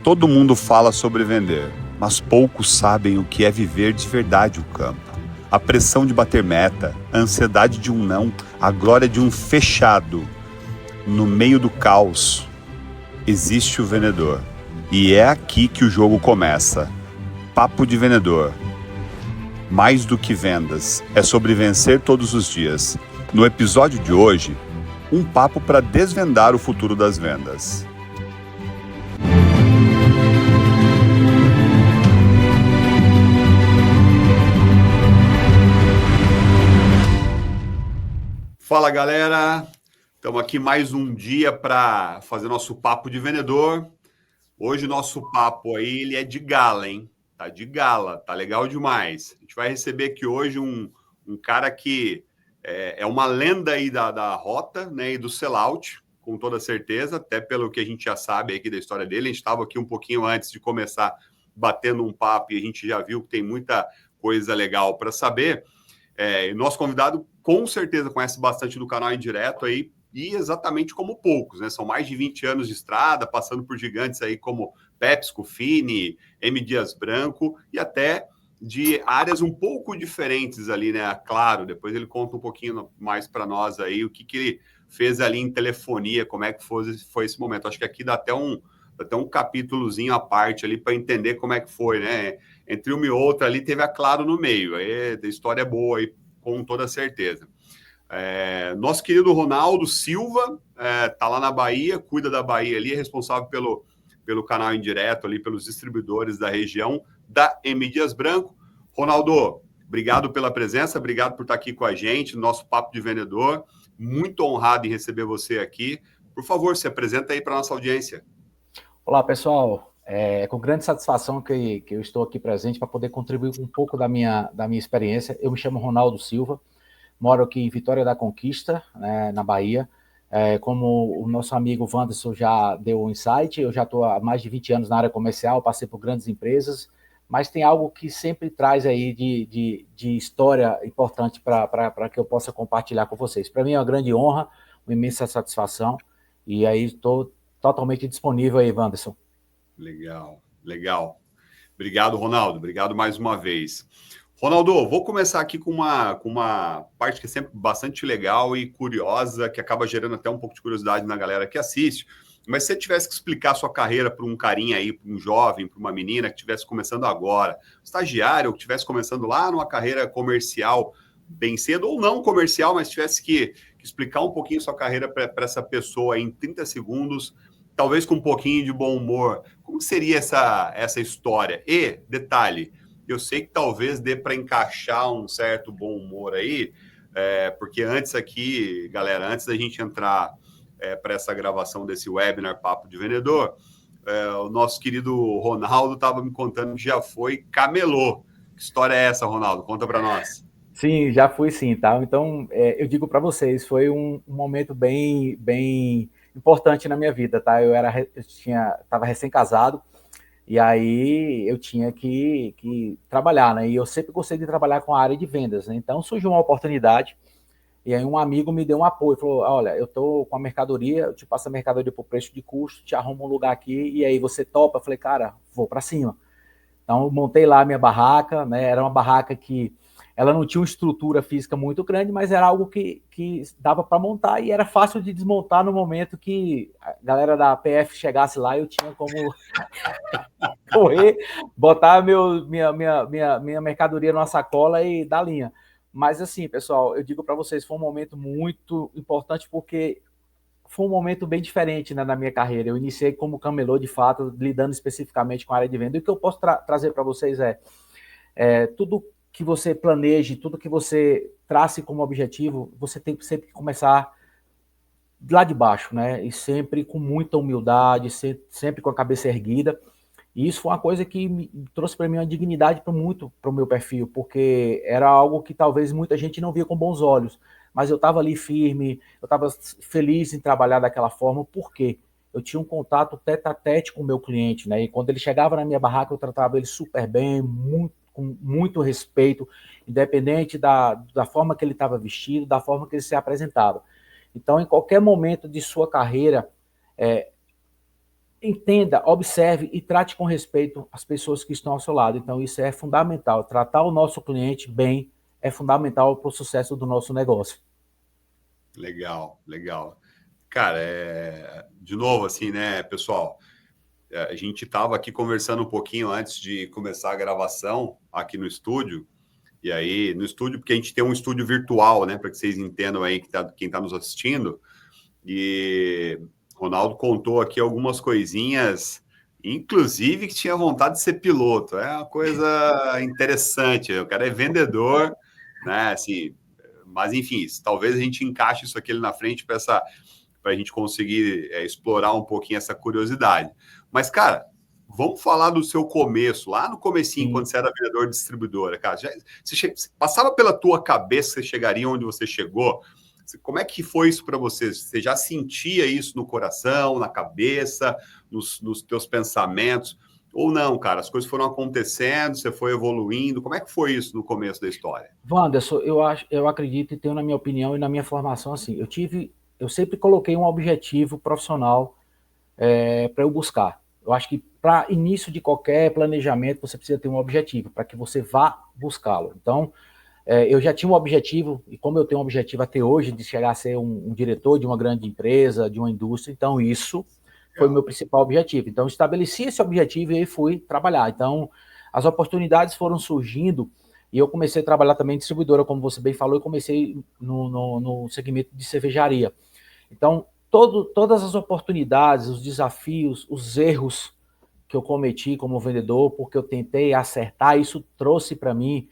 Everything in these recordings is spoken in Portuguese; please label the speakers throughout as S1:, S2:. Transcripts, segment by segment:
S1: Todo mundo fala sobre vender, mas poucos sabem o que é viver de verdade o campo. A pressão de bater meta, a ansiedade de um não, a glória de um fechado. No meio do caos, existe o vendedor. E é aqui que o jogo começa. Papo de vendedor. Mais do que vendas, é sobre vencer todos os dias. No episódio de hoje, um papo para desvendar o futuro das vendas. Fala, galera! Estamos aqui mais um dia para fazer nosso papo de vendedor. Hoje o nosso papo aí, ele é de gala, hein? Tá de gala, tá legal demais. A gente vai receber aqui hoje um cara que é uma lenda aí da rota, né, e do sellout, com toda certeza, até pelo que a gente já sabe aqui da história dele. A gente estava aqui um pouquinho antes de começar batendo um papo e a gente já viu que tem muita coisa legal para saber. E nosso convidado com certeza conhece bastante do canal Indireto aí, e exatamente como poucos, né? São mais de 20 anos de estrada, passando por gigantes aí como PepsiCo, Fini, M. Dias Branco, e até de áreas um pouco diferentes ali, né? Claro, depois ele conta um pouquinho mais para nós aí o que ele fez ali em telefonia, como é que foi esse momento. Acho que aqui dá até um capítulozinho à parte ali para entender como é que foi, né? Entre uma e outra ali teve a Claro no meio, aí a história é boa aí, com toda certeza. Nosso querido Ronaldo Silva tá lá na Bahia, cuida da Bahia ali, é responsável pelo canal Indireto ali, pelos distribuidores da região da M. Dias Branco. Ronaldo, obrigado pela presença, obrigado por estar aqui com a gente no nosso Papo de Vendedor. Muito honrado em receber você aqui. Por favor, se apresenta aí para a nossa audiência.
S2: Olá, pessoal. É com grande satisfação que eu estou aqui presente para poder contribuir um pouco da minha experiência. Eu me chamo Ronaldo Silva, moro aqui em Vitória da Conquista, né, na Bahia. Como o nosso amigo Wanderson já deu um insight, eu já estou há mais de 20 anos na área comercial, passei por grandes empresas, mas tem algo que sempre traz aí de história importante para que eu possa compartilhar com vocês. Para mim é uma grande honra, uma imensa satisfação, e aí estou totalmente disponível aí, Wanderson.
S1: Legal, legal. Obrigado, Ronaldo. Obrigado mais uma vez. Ronaldo, vou começar aqui com uma parte que é sempre bastante legal e curiosa, que acaba gerando até um pouco de curiosidade na galera que assiste. Mas se você tivesse que explicar a sua carreira para um carinha aí, para um jovem, para uma menina que estivesse começando agora, estagiário, ou que estivesse começando lá numa carreira comercial bem cedo, ou não comercial, mas tivesse que explicar um pouquinho sua carreira para essa pessoa em 30 segundos, talvez com um pouquinho de bom humor, como seria essa história? E, detalhe, eu sei que talvez dê para encaixar um certo bom humor aí, porque antes aqui, galera, antes da gente entrar para essa gravação desse webinar Papo de Vendedor, o nosso querido Ronaldo estava me contando que já foi camelô. Que história é essa, Ronaldo? Conta para nós.
S2: Sim, já fui sim, tá? Então, eu digo para vocês, foi um momento bem importante na minha vida, tá? Estava recém-casado, e aí eu tinha que trabalhar, né? E eu sempre gostei de trabalhar com a área de vendas, né? Então surgiu uma oportunidade, e aí um amigo me deu um apoio, falou, olha, eu tô com a mercadoria, eu te passo a mercadoria por preço de custo, te arrumo um lugar aqui, e aí você topa? Eu falei, cara, vou para cima. Então eu montei lá a minha barraca, né? Era uma barraca que ela não tinha uma estrutura física muito grande, mas era algo que dava para montar e era fácil de desmontar no momento que a galera da PF chegasse lá, eu tinha como correr, botar minha mercadoria numa sacola e dar linha. Mas assim, pessoal, eu digo para vocês, foi um momento muito importante porque foi um momento bem diferente, né, na minha carreira. Eu iniciei como camelô, de fato, lidando especificamente com a área de venda. E o que eu posso trazer para vocês tudo que você planeje, tudo que você trace como objetivo, você tem que sempre começar lá de baixo, né? E sempre com muita humildade, sempre com a cabeça erguida. E isso foi uma coisa que me trouxe para mim uma dignidade para o meu perfil, porque era algo que talvez muita gente não via com bons olhos. Mas eu estava ali firme, eu estava feliz em trabalhar daquela forma, porque eu tinha um contato tete a tete com o meu cliente, né? E quando ele chegava na minha barraca, eu tratava ele super bem, com muito respeito, independente da forma que ele estava vestido, da forma que ele se apresentava. Então, em qualquer momento de sua carreira, entenda, observe e trate com respeito as pessoas que estão ao seu lado. Então, isso é fundamental. Tratar o nosso cliente bem é fundamental para o sucesso do nosso negócio.
S1: Legal, legal. Cara, de novo, assim, né, pessoal? A gente estava aqui conversando um pouquinho antes de começar a gravação aqui no estúdio. E aí, no estúdio, porque a gente tem um estúdio virtual, né? Para que vocês entendam aí quem está nos assistindo. E Ronaldo contou aqui algumas coisinhas, inclusive que tinha vontade de ser piloto. É uma coisa interessante. O cara é vendedor, né? Assim, mas enfim, talvez a gente encaixe isso aqui ali na frente para a gente conseguir explorar um pouquinho essa curiosidade. Mas, cara, vamos falar do seu começo, lá no comecinho,
S2: Sim.
S1: quando você era vendedor distribuidora, cara. Passava pela tua cabeça que você chegaria onde você chegou? Como é que foi isso para você? Você já sentia isso no coração, na cabeça, nos teus pensamentos? Ou não, cara? As coisas foram acontecendo, você foi evoluindo. Como é que foi isso no começo da história?
S2: Wanderson, eu acredito e tenho na minha opinião e na minha formação assim. Eu sempre coloquei um objetivo profissional para eu buscar. Eu acho que para início de qualquer planejamento você precisa ter um objetivo para que você vá buscá-lo. Então, eu já tinha um objetivo, e como eu tenho um objetivo até hoje de chegar a ser um diretor de uma grande empresa, de uma indústria, então isso foi o meu principal objetivo. Então, estabeleci esse objetivo e aí fui trabalhar. Então, as oportunidades foram surgindo e eu comecei a trabalhar também em distribuidora, como você bem falou, eu comecei no segmento de cervejaria. Então, todas as oportunidades, os desafios, os erros que eu cometi como vendedor, porque eu tentei acertar, isso trouxe para mim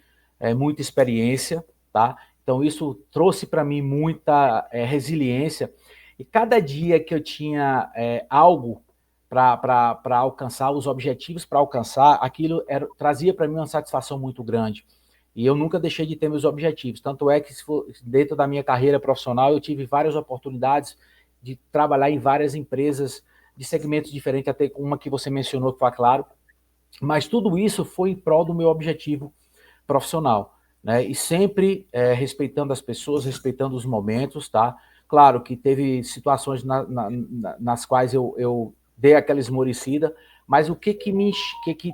S2: muita experiência, tá? Então, isso trouxe para mim muita resiliência. E cada dia que eu tinha algo para alcançar, os objetivos para alcançar, aquilo trazia para mim uma satisfação muito grande. E eu nunca deixei de ter meus objetivos. Tanto é que, dentro da minha carreira profissional, eu tive várias oportunidades de trabalhar em várias empresas de segmentos diferentes, até uma que você mencionou, que foi Claro. Mas tudo isso foi em prol do meu objetivo profissional, né? E sempre respeitando as pessoas, respeitando os momentos, tá? Claro que teve situações nas quais eu dei aquela esmorecida, mas o que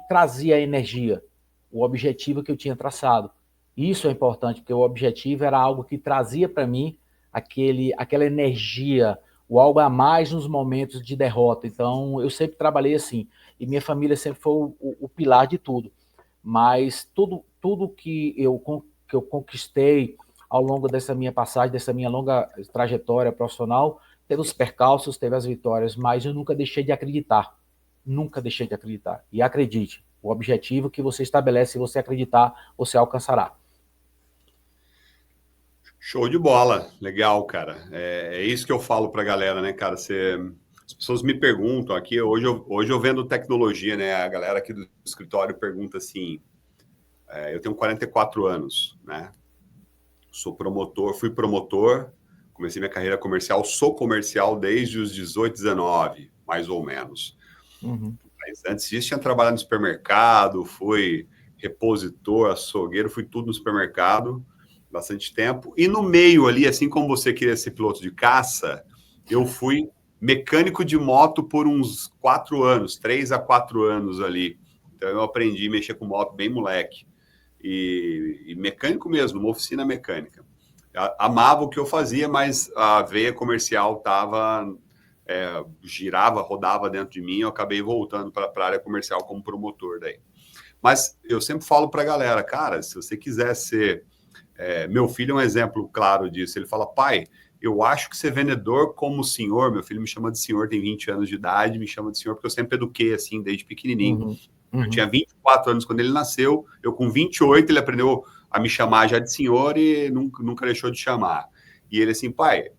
S2: trazia energia? O objetivo que eu tinha traçado. Isso é importante, porque o objetivo era algo que trazia para mim aquela energia, o algo a mais nos momentos de derrota. Então, eu sempre trabalhei assim, e minha família sempre foi o pilar de tudo. Mas tudo que eu conquistei ao longo dessa minha passagem, dessa minha longa trajetória profissional, teve os percalços, teve as vitórias, mas eu nunca deixei de acreditar. Nunca deixei de acreditar. E acredite, o objetivo que você estabelece, se você acreditar, você alcançará.
S1: Show de bola, legal, cara. É isso que eu falo para a galera, né, cara? As pessoas me perguntam aqui, hoje eu vendo tecnologia, né? A galera aqui do escritório pergunta assim: eu tenho 44 anos, né? Sou promotor, fui promotor, comecei minha carreira comercial, sou comercial desde os 18, 19, mais ou menos.
S2: Uhum.
S1: Mas antes disso, tinha trabalhado no supermercado, fui repositor, açougueiro, fui tudo no supermercado, bastante tempo. E no meio ali, assim como você queria ser piloto de caça, eu fui mecânico de moto por uns 4 anos, 3 a 4 anos ali. Então eu aprendi a mexer com moto bem moleque. E mecânico mesmo, uma oficina mecânica. Amava o que eu fazia, mas a veia comercial estava girava, rodava dentro de mim, eu acabei voltando para a área comercial como promotor daí. Mas eu sempre falo para a galera, cara, se você quiser ser... meu filho é um exemplo claro disso. Ele fala, pai, eu acho que ser vendedor como o senhor, meu filho me chama de senhor, tem 20 anos de idade, me chama de senhor, porque eu sempre eduquei assim, desde pequenininho.
S2: Uhum.
S1: Eu tinha 24 anos quando ele nasceu, eu com 28, ele aprendeu a me chamar já de senhor e nunca deixou de chamar. E ele assim, pai,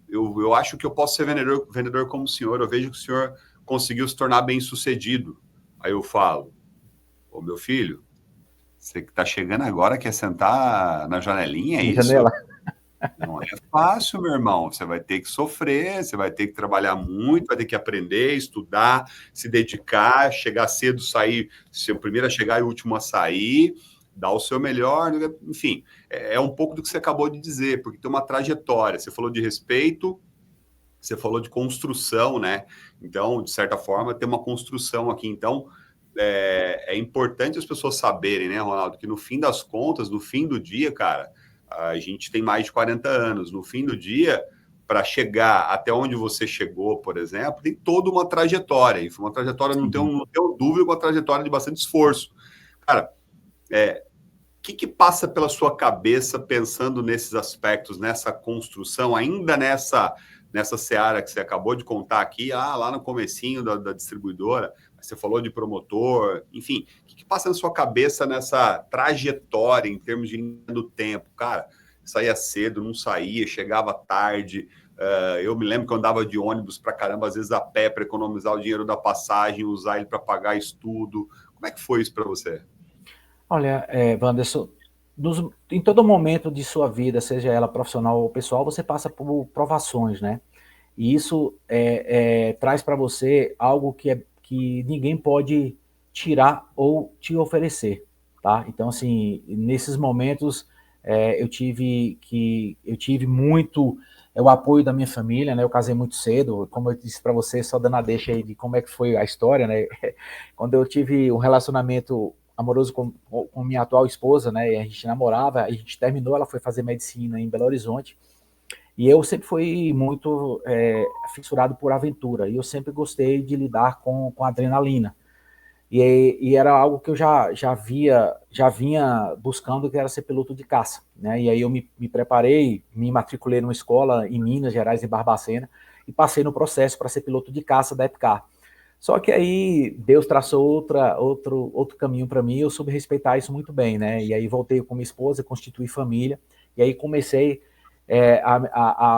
S1: eu acho que eu posso ser vendedor como o senhor, eu vejo que o senhor conseguiu se tornar bem sucedido. Aí eu falo, ô meu filho, você que está chegando agora quer sentar na janelinha, é
S2: Na
S1: isso?
S2: janela.
S1: Não é fácil, meu irmão. Você vai ter que sofrer, você vai ter que trabalhar muito, vai ter que aprender, estudar, se dedicar, chegar cedo, sair, ser o primeiro a chegar e o último a sair, dar o seu melhor, enfim, é um pouco do que você acabou de dizer, porque tem uma trajetória. Você falou de respeito, você falou de construção, né? Então, de certa forma, tem uma construção aqui. Então, é importante as pessoas saberem, né, Ronaldo, que no fim das contas, no fim do dia, cara, a gente tem mais de 40 anos. No fim do dia, para chegar até onde você chegou, por exemplo, tem toda uma trajetória. E foi uma trajetória, não tenho dúvida, uma trajetória de bastante esforço. Cara, o que passa pela sua cabeça pensando nesses aspectos, nessa construção, ainda nessa seara que você acabou de contar aqui, lá no comecinho da distribuidora, você falou de promotor, enfim, o que passa na sua cabeça nessa trajetória em termos de linha do tempo? Cara, saía cedo, não saía, chegava tarde, eu me lembro que eu andava de ônibus para caramba, às vezes a pé, para economizar o dinheiro da passagem, usar ele para pagar estudo. Como é que foi isso para você?
S2: Olha, Wanderson, em todo momento de sua vida, seja ela profissional ou pessoal, você passa por provações, né? E isso traz para você algo que ninguém pode tirar ou te oferecer, tá? Então, assim, nesses momentos eu tive muito o apoio da minha família, né? Eu casei muito cedo, como eu disse para você, só dando a deixa aí de como é que foi a história, né? Quando eu tive um relacionamento amoroso com minha atual esposa, né? E a gente namorava, a gente terminou, ela foi fazer medicina em Belo Horizonte. E eu sempre fui muito fissurado por aventura, e eu sempre gostei de lidar com adrenalina. E era algo que eu já vinha buscando, que era ser piloto de caça, né? E aí eu me preparei, me matriculei numa escola em Minas Gerais, em Barbacena, e passei no processo para ser piloto de caça da EPCAR. Só que aí Deus traçou outro caminho para mim, eu soube respeitar isso muito bem, né? E aí voltei com minha esposa, constituí família, e aí comecei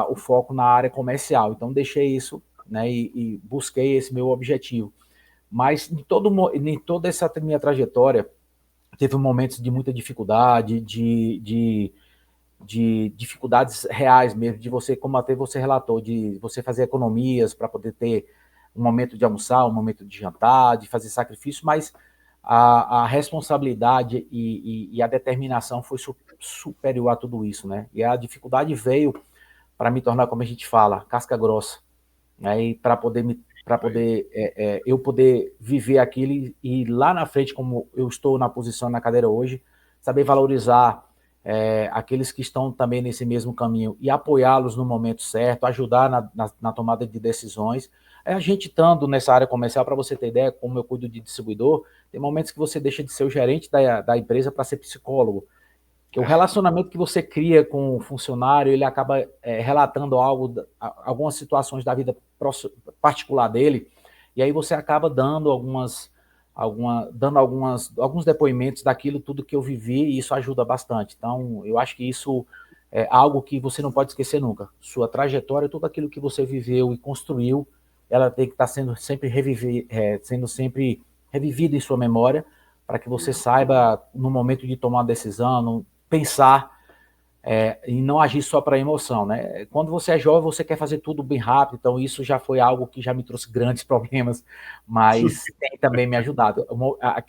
S2: o foco na área comercial. Então deixei isso, né? E busquei esse meu objetivo. Mas em toda essa minha trajetória, teve momentos de muita dificuldade, de dificuldades reais mesmo, de você, como até você relatou, de você fazer economias para poder ter um momento de almoçar, um momento de jantar, de fazer sacrifício, mas a responsabilidade e a determinação foi superior a tudo isso, né? E a dificuldade veio para me tornar, como a gente fala, casca grossa, né? E para poder eu poder viver aquilo e lá na frente, como eu estou na posição na cadeira hoje, saber valorizar aqueles que estão também nesse mesmo caminho e apoiá-los no momento certo, ajudar na tomada de decisões. A gente estando nessa área comercial, para você ter ideia, como eu cuido de distribuidor, tem momentos que você deixa de ser o gerente da empresa para ser psicólogo. Que o relacionamento que você cria com o funcionário, ele acaba relatando algumas situações da vida particular dele, e aí você acaba dando alguns depoimentos daquilo tudo que eu vivi, e isso ajuda bastante. Então, eu acho que isso é algo que você não pode esquecer nunca. Sua trajetória, tudo aquilo que você viveu e construiu, ela tem que estar sendo sempre revivida em sua memória, para que você saiba, no momento de tomar uma decisão, pensar e não agir só para emoção, né? Quando você é jovem, você quer fazer tudo bem rápido, então isso já foi algo que já me trouxe grandes problemas, mas tem também me ajudado.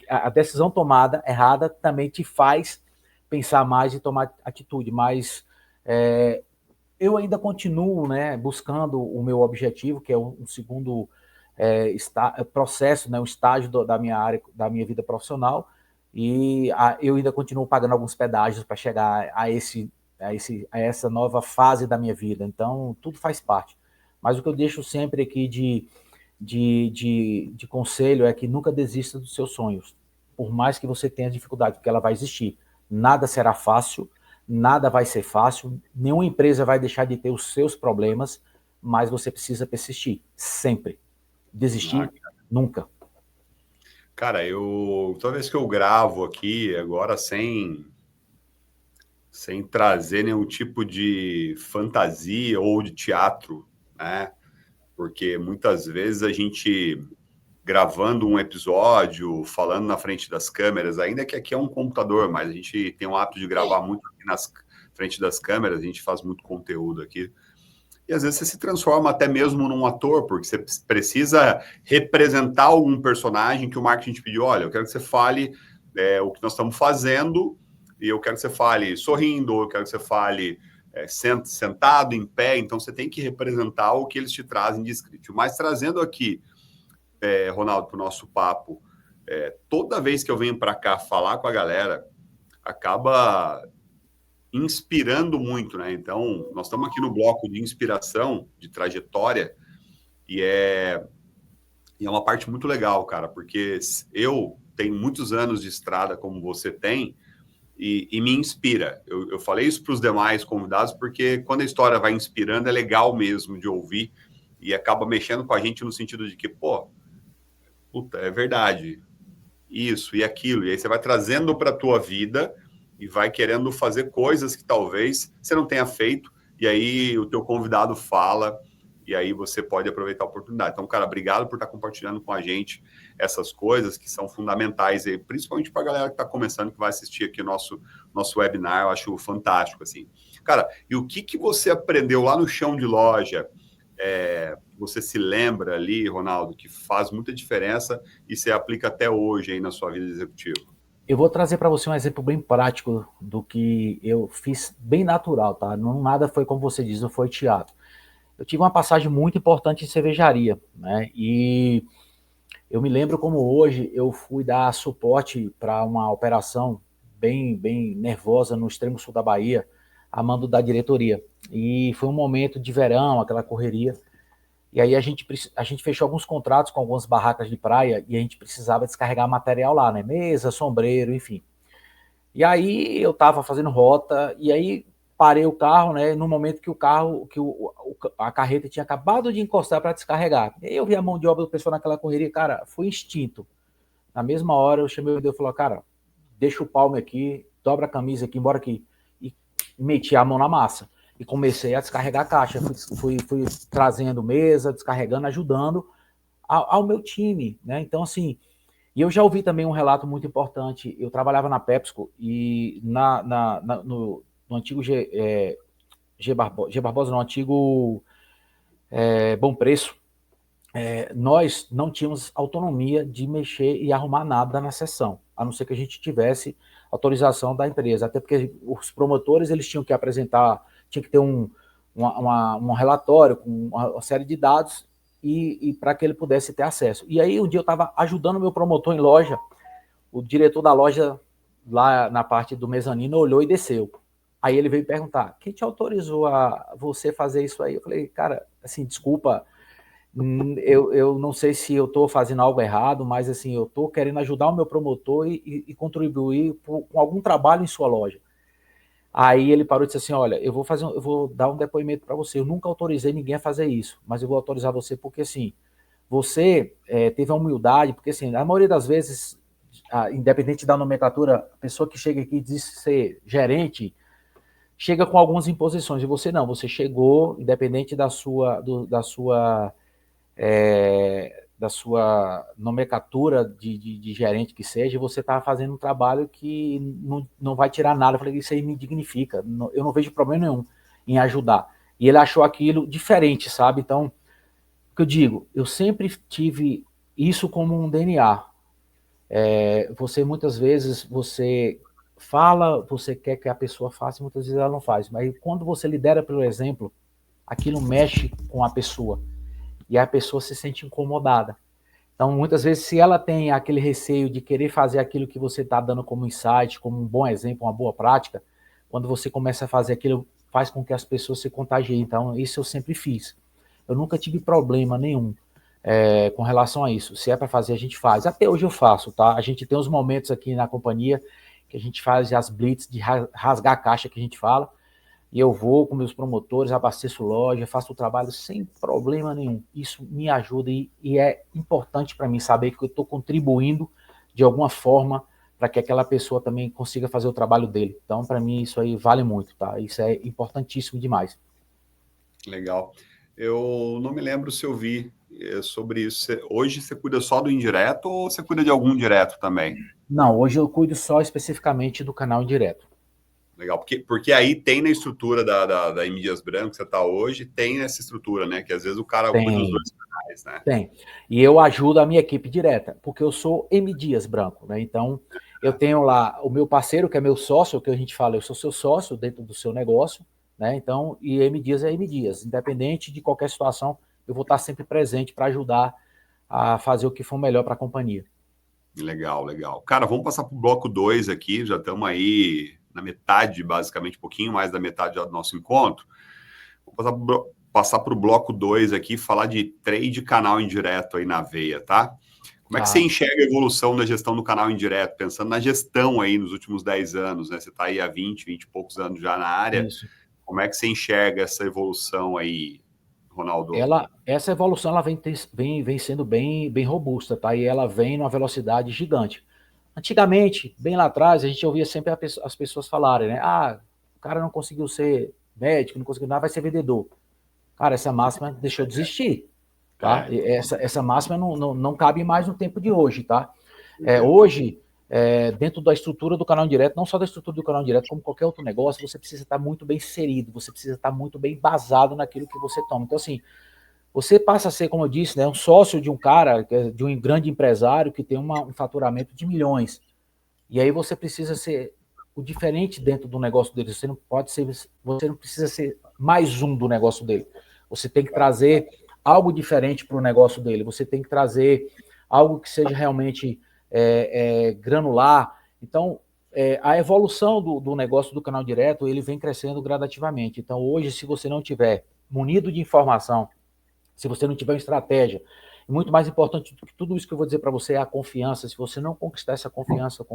S2: A decisão tomada errada também te faz pensar mais e tomar atitude, mas eu ainda continuo, né, buscando o meu objetivo, que é um segundo processo, né, um estágio da minha área, da minha vida profissional, e eu ainda continuo pagando alguns pedágios para chegar a essa nova fase da minha vida. Então, tudo faz parte. Mas o que eu deixo sempre aqui de conselho é que nunca desista dos seus sonhos, por mais que você tenha dificuldade, porque ela vai existir. Nada será fácil, nada vai ser fácil, nenhuma empresa vai deixar de ter os seus problemas, mas você precisa persistir, sempre. Desistir, nunca.
S1: Cara, toda vez que eu gravo aqui, agora sem trazer nenhum tipo de fantasia ou de teatro, né? Porque muitas vezes a gente gravando um episódio, falando na frente das câmeras, ainda que aqui é um computador, mas a gente tem o hábito de gravar muito aqui na frente das câmeras, a gente faz muito conteúdo aqui. E às vezes você se transforma até mesmo num ator, porque você precisa representar algum personagem que o marketing te pediu. Olha, eu quero que você fale o que nós estamos fazendo, e eu quero que você fale sorrindo, ou eu quero que você fale sentado, em pé, então você tem que representar o que eles te trazem de script. Mas trazendo aqui, Ronaldo, para o nosso papo, toda vez que eu venho para cá falar com a galera, acaba inspirando muito, né? Então, nós estamos aqui no bloco de inspiração, de trajetória, e é uma parte muito legal, cara, porque eu tenho muitos anos de estrada, como você tem, e me inspira. Eu falei isso para os demais convidados, porque quando a história vai inspirando, é legal mesmo de ouvir, e acaba mexendo com a gente no sentido de que, pô, puta, é verdade, isso e aquilo, e aí você vai trazendo para a tua vida e vai querendo fazer coisas que talvez você não tenha feito, e aí o teu convidado fala, e aí você pode aproveitar a oportunidade. Então, cara, obrigado por estar compartilhando com a gente essas coisas que são fundamentais, aí, principalmente para a galera que está começando, que vai assistir aqui o nosso webinar, eu acho fantástico, assim. Cara, e o que você aprendeu lá no chão de loja, você se lembra ali, Ronaldo, que faz muita diferença e você aplica até hoje aí na sua vida executiva?
S2: Eu vou trazer para você um exemplo bem prático do que eu fiz, bem natural, tá? Não, nada foi como você diz, não foi teatro. Eu tive uma passagem muito importante em cervejaria, né? E eu me lembro como hoje eu fui dar suporte para uma operação bem nervosa no extremo sul da Bahia, a mando da diretoria. E foi um momento de verão, aquela correria. E aí a gente fechou alguns contratos com algumas barracas de praia e a gente precisava descarregar material lá, né? Mesa, sombreiro, enfim. E aí eu estava fazendo rota e aí parei o carro, né? No momento que a carreta tinha acabado de encostar para descarregar. E aí eu vi a mão de obra do pessoal naquela correria, cara, foi instinto. Na mesma hora eu chamei o Deus e falei, cara, deixa o palme aqui, dobra a camisa aqui, embora aqui. E meti a mão na massa. E comecei a descarregar a caixa. Fui trazendo mesa, descarregando, ajudando ao meu time, né? Então, assim, e eu já ouvi também um relato muito importante. Eu trabalhava na PepsiCo e no antigo G Barbosa, no antigo Bom Preço, nós não tínhamos autonomia de mexer e arrumar nada na seção, a não ser que a gente tivesse autorização da empresa, até porque os promotores eles tinham que apresentar, tinha que ter um relatório com uma série de dados e para que ele pudesse ter acesso. E aí um dia eu estava ajudando meu promotor em loja, o diretor da loja lá na parte do mezanino olhou e desceu. Aí ele veio perguntar, quem te autorizou a você fazer isso aí? Eu falei, cara, assim, desculpa, eu não sei se eu estou fazendo algo errado, mas assim, eu estou querendo ajudar o meu promotor e contribuir com algum trabalho em sua loja. Aí ele parou e disse assim, olha, eu vou dar um depoimento para você, eu nunca autorizei ninguém a fazer isso, mas eu vou autorizar você porque assim, você teve a humildade, porque assim, na maioria das vezes, independente da nomenclatura, a pessoa que chega aqui e diz ser gerente, chega com algumas imposições, e você não, você chegou, independente da sua nomenclatura de gerente que seja, você está fazendo um trabalho que não vai tirar nada. Eu falei, isso aí me dignifica, eu não vejo problema nenhum em ajudar. E ele achou aquilo diferente, sabe? Então, o que eu digo, eu sempre tive isso como um DNA. Você, muitas vezes, você fala, você quer que a pessoa faça, muitas vezes ela não faz. Mas quando você lidera pelo exemplo, aquilo mexe com a pessoa. E a pessoa se sente incomodada. Então, muitas vezes, se ela tem aquele receio de querer fazer aquilo que você está dando como insight, como um bom exemplo, uma boa prática, quando você começa a fazer aquilo, faz com que as pessoas se contagiem. Então, isso eu sempre fiz. Eu nunca tive problema nenhum com relação a isso. Se é para fazer, a gente faz. Até hoje eu faço, tá? A gente tem uns momentos aqui na companhia que a gente faz as blitz de rasgar a caixa que a gente fala, e eu vou com meus promotores, abasteço loja, faço o trabalho sem problema nenhum. Isso me ajuda e é importante para mim saber que eu estou contribuindo de alguma forma para que aquela pessoa também consiga fazer o trabalho dele. Então, para mim, isso aí vale muito, tá? Isso é importantíssimo demais.
S1: Legal. Eu não me lembro se eu vi sobre isso. Hoje você cuida só do indireto ou você cuida de algum direto também?
S2: Não, hoje eu cuido só especificamente do canal indireto.
S1: Legal, porque aí tem na estrutura da M. Dias Branco que você está hoje, tem essa estrutura, né? Que às vezes o cara cuida dos dois canais, né?
S2: Tem. E eu ajudo a minha equipe direta, porque eu sou M. Dias Branco, né? Então, eu tenho lá o meu parceiro, que é meu sócio, que a gente fala, eu sou seu sócio dentro do seu negócio, né? Então, e M Dias é M Dias. Independente de qualquer situação, eu vou estar sempre presente para ajudar a fazer o que for melhor para a companhia.
S1: Legal, legal. Cara, vamos passar para o bloco 2 aqui, já estamos aí na metade, basicamente, um pouquinho mais da metade do nosso encontro. Vamos passar para o bloco 2 aqui, falar de trade canal indireto aí na veia, tá? Como é que você enxerga a evolução da gestão do canal indireto? Pensando na gestão aí nos últimos 10 anos, né? Você está aí há 20 e poucos anos já na área.
S2: Isso.
S1: Como é que você enxerga essa evolução aí, Ronaldo?
S2: Essa evolução ela vem sendo bem robusta, tá? E ela vem numa velocidade gigante. Antigamente, bem lá atrás, a gente ouvia sempre as pessoas falarem, né? Ah, o cara não conseguiu ser médico, não conseguiu nada, vai ser vendedor. Cara, essa máxima deixou de existir, tá? Essa máxima não cabe mais no tempo de hoje, tá? Hoje, dentro da estrutura do canal direto, não só da estrutura do canal direto, como qualquer outro negócio, você precisa estar muito bem inserido, você precisa estar muito bem embasado naquilo que você toma. Então, assim, você passa a ser, como eu disse, né, um sócio de um cara, de um grande empresário que tem um faturamento de milhões. E aí você precisa ser o diferente dentro do negócio dele. Você não precisa ser mais um do negócio dele. Você tem que trazer algo diferente para o negócio dele. Você tem que trazer algo que seja realmente granular. Então, a evolução do negócio do canal direto, ele vem crescendo gradativamente. Então, hoje, se você não tiver munido de informação, se você não tiver uma estratégia, e muito mais importante do que tudo isso que eu vou dizer para você é a confiança. Se você não conquistar essa confiança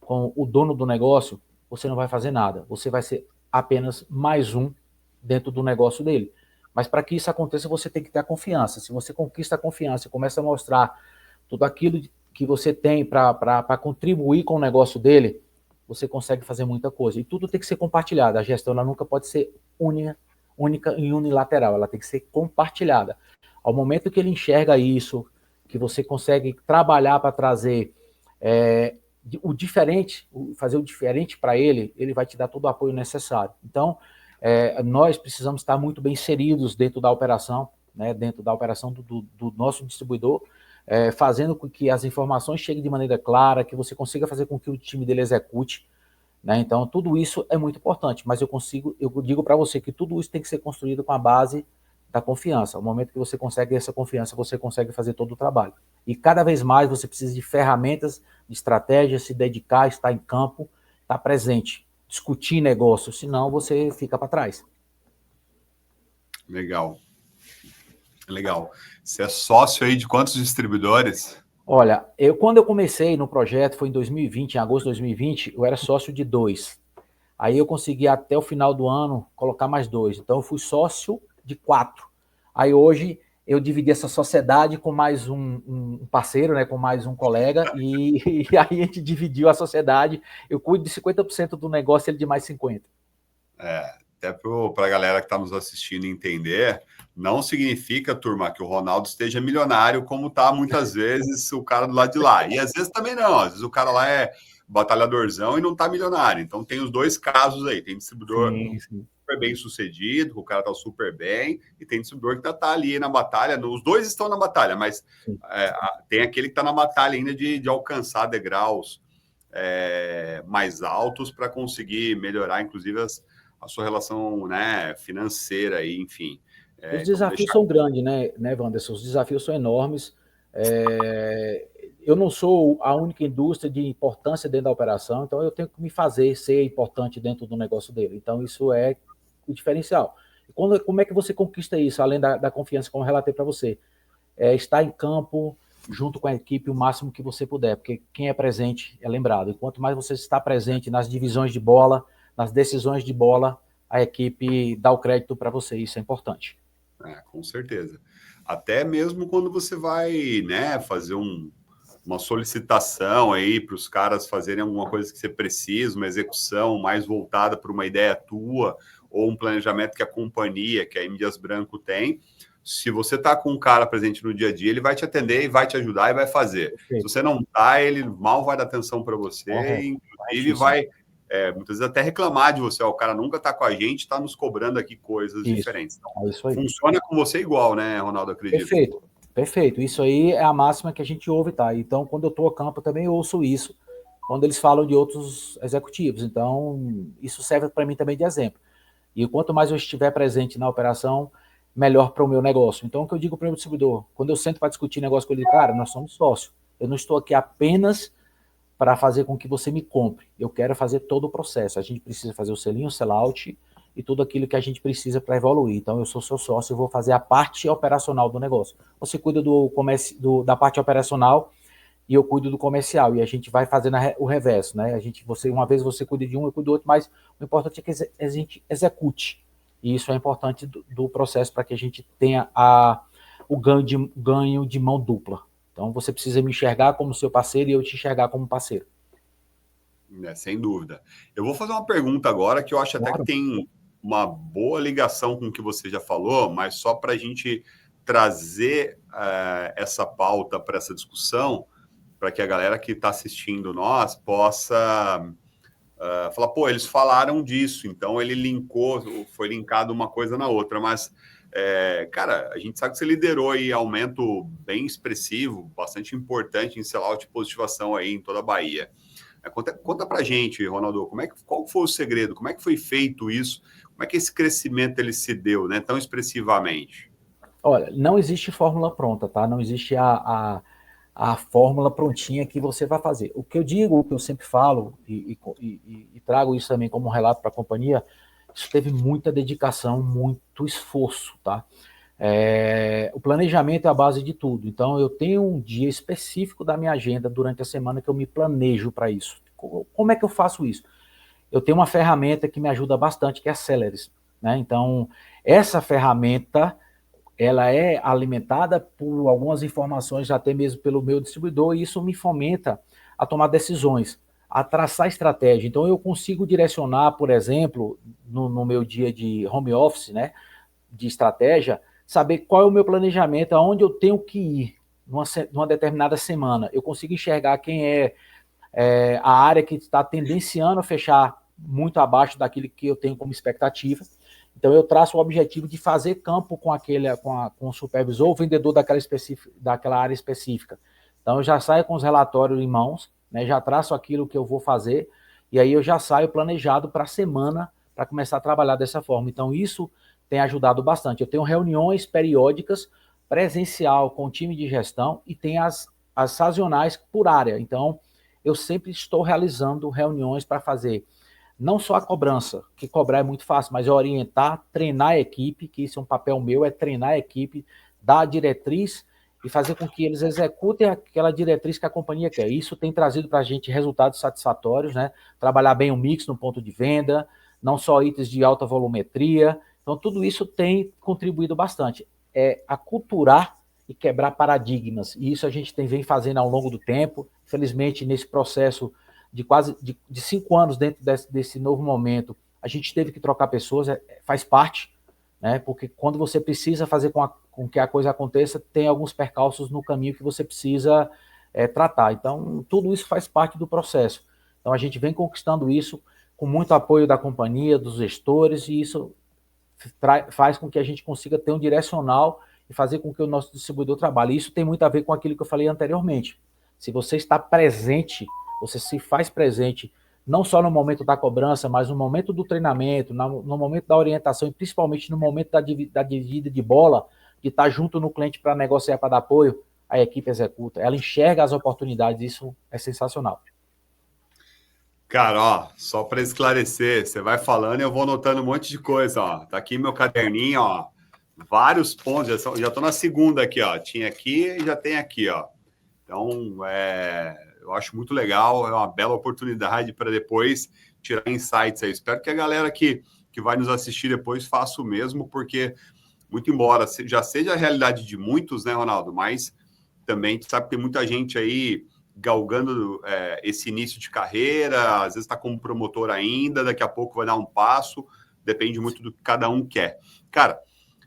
S2: com o dono do negócio, você não vai fazer nada. Você vai ser apenas mais um dentro do negócio dele. Mas para que isso aconteça, você tem que ter a confiança. Se você conquista a confiança e começa a mostrar tudo aquilo que você tem para contribuir com o negócio dele, você consegue fazer muita coisa. E tudo tem que ser compartilhado. A gestão ela nunca pode ser única e unilateral, ela tem que ser compartilhada. Ao momento que ele enxerga isso, que você consegue trabalhar para trazer o diferente, fazer o diferente para ele, ele vai te dar todo o apoio necessário. Então, nós precisamos estar muito bem inseridos dentro da operação, né, dentro da operação do nosso distribuidor, fazendo com que as informações cheguem de maneira clara, que você consiga fazer com que o time dele execute, né? Então, tudo isso é muito importante, mas eu digo para você que tudo isso tem que ser construído com a base da confiança. No momento que você consegue essa confiança, você consegue fazer todo o trabalho. E cada vez mais você precisa de ferramentas, de estratégia, se dedicar, estar em campo, estar presente, discutir negócio, senão você fica para trás.
S1: Legal. Legal. Você é sócio aí de quantos distribuidores?
S2: Olha, quando eu comecei no projeto, foi em 2020, em agosto de 2020, eu era sócio de 2. Aí eu consegui até o final do ano colocar mais 2. Então eu fui sócio de 4. Aí hoje eu dividi essa sociedade com mais um parceiro, né, com mais um colega, e aí a gente dividiu a sociedade. Eu cuido de 50% do negócio, ele de mais 50%.
S1: Até para a galera que está nos assistindo entender, não significa, turma, que o Ronaldo esteja milionário, como está muitas vezes o cara do lado de lá. E às vezes também não, às vezes o cara lá é batalhadorzão e não está milionário. Então tem os dois casos aí, tem distribuidor super bem sucedido, o cara está super bem, e tem distribuidor que está ali na batalha, os dois estão na batalha, mas tem aquele que está na batalha ainda de alcançar degraus mais altos para conseguir melhorar, inclusive, a sua relação, né, financeira, e, enfim.
S2: Os desafios são grandes, né, Wanderson? Os desafios são enormes. Eu não sou a única indústria de importância dentro da operação, então eu tenho que me fazer ser importante dentro do negócio dele. Então, isso é o diferencial. E como é que você conquista isso, além da confiança, como eu relatei para você? Estar em campo, junto com a equipe, o máximo que você puder, porque quem é presente é lembrado. E quanto mais você está presente nas divisões de bola, nas decisões de bola, a equipe dá o crédito para você, isso é importante.
S1: Com certeza. Até mesmo quando você vai, né, fazer uma solicitação aí para os caras fazerem alguma coisa que você precisa, uma execução mais voltada para uma ideia tua, ou um planejamento que a companhia, que a M. Dias Branco tem, se você está com um cara presente no dia a dia, ele vai te atender e vai te ajudar e vai fazer. Perfeito. Se você não está, ele mal vai dar atenção para você, e, inclusive vai muitas vezes até reclamar de você, o cara nunca está com a gente, está nos cobrando aqui coisas diferentes. Então, funciona com você igual, né, Ronaldo, acredito?
S2: Perfeito. Isso aí é a máxima que a gente ouve, tá? Então, quando eu estou a campo, eu também ouço isso, quando eles falam de outros executivos. Então, isso serve para mim também de exemplo. E quanto mais eu estiver presente na operação, melhor para o meu negócio. Então, o que eu digo para o meu distribuidor, quando eu sento para discutir negócio com ele, cara, nós somos sócios. Eu não estou aqui apenas para fazer com que você me compre. Eu quero fazer todo o processo. A gente precisa fazer o selinho, o sellout e tudo aquilo que a gente precisa para evoluir. Então, eu sou seu sócio, eu vou fazer a parte operacional do negócio. Você cuida do comércio, da parte operacional e eu cuido do comercial. E a gente vai fazendo o reverso, né? Uma vez você cuida de um, eu cuido do outro, mas o importante é que a gente execute. E isso é importante do processo para que a gente tenha o ganho de mão dupla. Então, você precisa me enxergar como seu parceiro e eu te enxergar como parceiro.
S1: Sem dúvida. Eu vou fazer uma pergunta agora que eu acho até que
S2: Claro.
S1: tem uma boa ligação com o que você já falou, mas só para a gente trazer essa pauta para essa discussão, para que a galera que está assistindo nós possa falar, pô, eles falaram disso, então ele foi linkado uma coisa na outra, mas, cara, a gente sabe que você liderou aí aumento bem expressivo, bastante importante em sellout e positivação aí em toda a Bahia. Conta pra gente, Ronaldo, qual foi o segredo? Como é que foi feito isso? Como é que esse crescimento ele se deu, né, tão expressivamente?
S2: Olha, não existe fórmula pronta, tá? Não existe a fórmula prontinha que você vai fazer. O que eu digo, o que eu sempre falo, e trago isso também como um relato para a companhia, isso teve muita dedicação, muito esforço, tá? O planejamento é a base de tudo. Então, eu tenho um dia específico da minha agenda durante a semana que eu me planejo para isso. Como é que eu faço isso? Eu tenho uma ferramenta que me ajuda bastante, que é a Celeris, né? Então, essa ferramenta ela é alimentada por algumas informações, até mesmo pelo meu distribuidor, e isso me fomenta a tomar decisões, a traçar estratégia. Então, eu consigo direcionar, por exemplo, no meu dia de home office, né, de estratégia, saber qual é o meu planejamento, aonde eu tenho que ir numa determinada semana. Eu consigo enxergar quem é a área que está tendenciando a fechar muito abaixo daquilo que eu tenho como expectativa. Então, eu traço o objetivo de fazer campo com com o supervisor, o vendedor daquela área específica. Então, eu já saio com os relatórios em mãos, né, já traço aquilo que eu vou fazer, e aí eu já saio planejado para a semana, para começar a trabalhar dessa forma. Então, isso tem ajudado bastante. Eu tenho reuniões periódicas, presencial com o time de gestão, e tem as sazonais por área. Então, eu sempre estou realizando reuniões para fazer não só a cobrança, que cobrar é muito fácil, mas é orientar, treinar a equipe, que isso é um papel meu, é treinar a equipe, dar a diretriz e fazer com que eles executem aquela diretriz que a companhia quer. Isso tem trazido para a gente resultados satisfatórios, né? Trabalhar bem o mix no ponto de venda, não só itens de alta volumetria. Então, tudo isso tem contribuído bastante. É aculturar e quebrar paradigmas. E isso a gente vem fazendo ao longo do tempo. Infelizmente, nesse processo de quase de 5 anos dentro desse novo momento, a gente teve que trocar pessoas, faz parte, né? Porque quando você precisa fazer com que a coisa aconteça, tem alguns percalços no caminho que você precisa tratar. Então, tudo isso faz parte do processo. Então, a gente vem conquistando isso com muito apoio da companhia, dos gestores, e isso faz com que a gente consiga ter um direcional e fazer com que o nosso distribuidor trabalhe. Isso tem muito a ver com aquilo que eu falei anteriormente. Se você está presente, você se faz presente, não só no momento da cobrança, mas no momento do treinamento, no momento da orientação e principalmente no momento da dividida de bola, de estar junto no cliente para negociar, para dar apoio, a equipe executa. Ela enxerga as oportunidades, isso é sensacional.
S1: Cara, ó, só para esclarecer, você vai falando e eu vou anotando um monte de coisa, ó. Tá aqui meu caderninho, ó. Vários pontos, já tô na segunda aqui, ó. Tinha aqui e já tem aqui, ó. Então, eu acho muito legal, é uma bela oportunidade para depois tirar insights aí. Espero que a galera que vai nos assistir depois faça o mesmo, porque, muito embora já seja a realidade de muitos, né, Ronaldo? Mas também, a gente sabe que tem muita gente aí galgando esse início de carreira, às vezes está como promotor ainda, daqui a pouco vai dar um passo, depende muito do que cada um quer. Cara,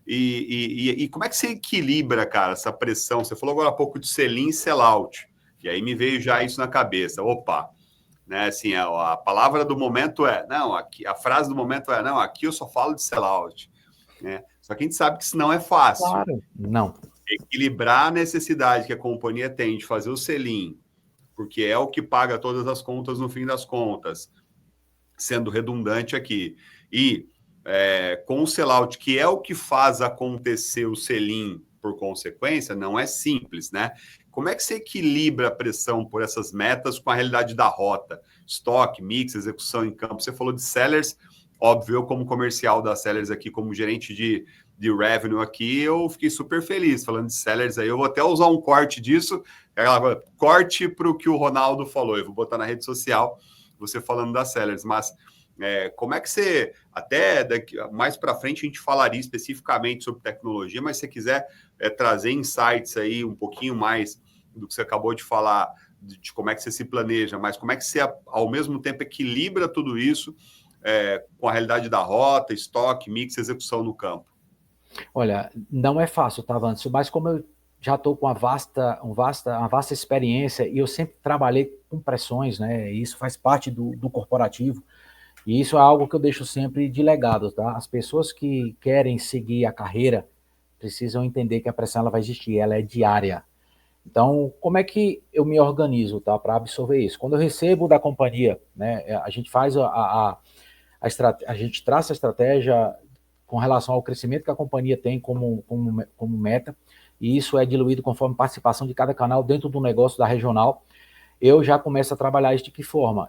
S1: e como é que você equilibra, cara, essa pressão? Você falou agora há pouco de sell-in e sell-out, e aí me veio já isso na cabeça. Opa, né? Assim, a palavra do momento não, aqui, a frase do momento não, aqui eu só falo de sell-out, né? Só que a gente sabe que isso não é fácil.
S2: Claro. Não.
S1: Equilibrar a necessidade que a companhia tem de fazer o sell-in, porque é o que paga todas as contas no fim das contas, sendo redundante aqui, e com o sellout, que é o que faz acontecer o sell-in por consequência, não é simples, né? Como é que você equilibra a pressão por essas metas com a realidade da rota? Estoque, mix, execução em campo. Você falou de sellers, óbvio, eu como comercial da sellers aqui, como gerente de revenue aqui, eu fiquei super feliz falando de sellers aí. Eu vou até usar um corte disso, corte para o que o Ronaldo falou. Eu vou botar na rede social você falando das sellers, mas como é que você, até daqui, mais para frente a gente falaria especificamente sobre tecnologia, mas se você quiser trazer insights aí um pouquinho mais do que você acabou de falar, de como é que você se planeja, mas como é que você, ao mesmo tempo, equilibra tudo isso com a realidade da rota, estoque, mix, execução no campo?
S2: Olha, não é fácil, tá, Wanderson? Mas como eu já estou com uma vasta experiência e eu sempre trabalhei com pressões, né? E isso faz parte do corporativo. E isso é algo que eu deixo sempre de legado, tá? As pessoas que querem seguir a carreira precisam entender que a pressão ela vai existir, ela é diária. Então, como é que eu me organizo, tá, para absorver isso? Quando eu recebo da companhia, né, a gente faz a gente traça a estratégia com relação ao crescimento que a companhia tem como meta, e isso é diluído conforme participação de cada canal dentro do negócio da regional. Eu já começo a trabalhar isso de que forma?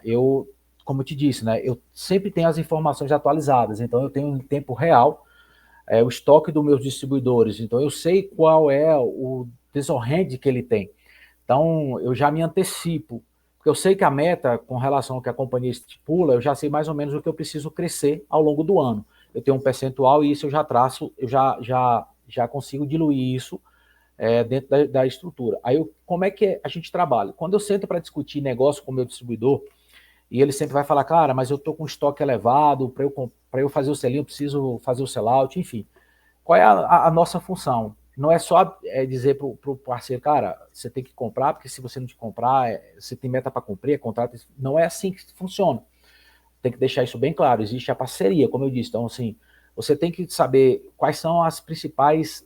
S2: Como eu te disse, né, eu sempre tenho as informações atualizadas, então eu tenho em tempo real o estoque dos meus distribuidores, então eu sei qual é o desorrende que ele tem. Então eu já me antecipo, porque eu sei que a meta com relação ao que a companhia estipula, eu já sei mais ou menos o que eu preciso crescer ao longo do ano. Eu tenho um percentual e isso eu já traço, eu já consigo diluir isso dentro da estrutura. Aí, como é que a gente trabalha? Quando eu sento para discutir negócio com o meu distribuidor, e ele sempre vai falar, cara, mas eu estou com estoque elevado, para eu fazer o selinho, eu preciso fazer o sellout, enfim. Qual é a nossa função? Não é só dizer para o parceiro, cara, você tem que comprar, porque se você não te comprar, você tem meta para cumprir, contrato. Não é assim que funciona. Tem que deixar isso bem claro. Existe a parceria, como eu disse. Então, assim, você tem que saber quais são as principais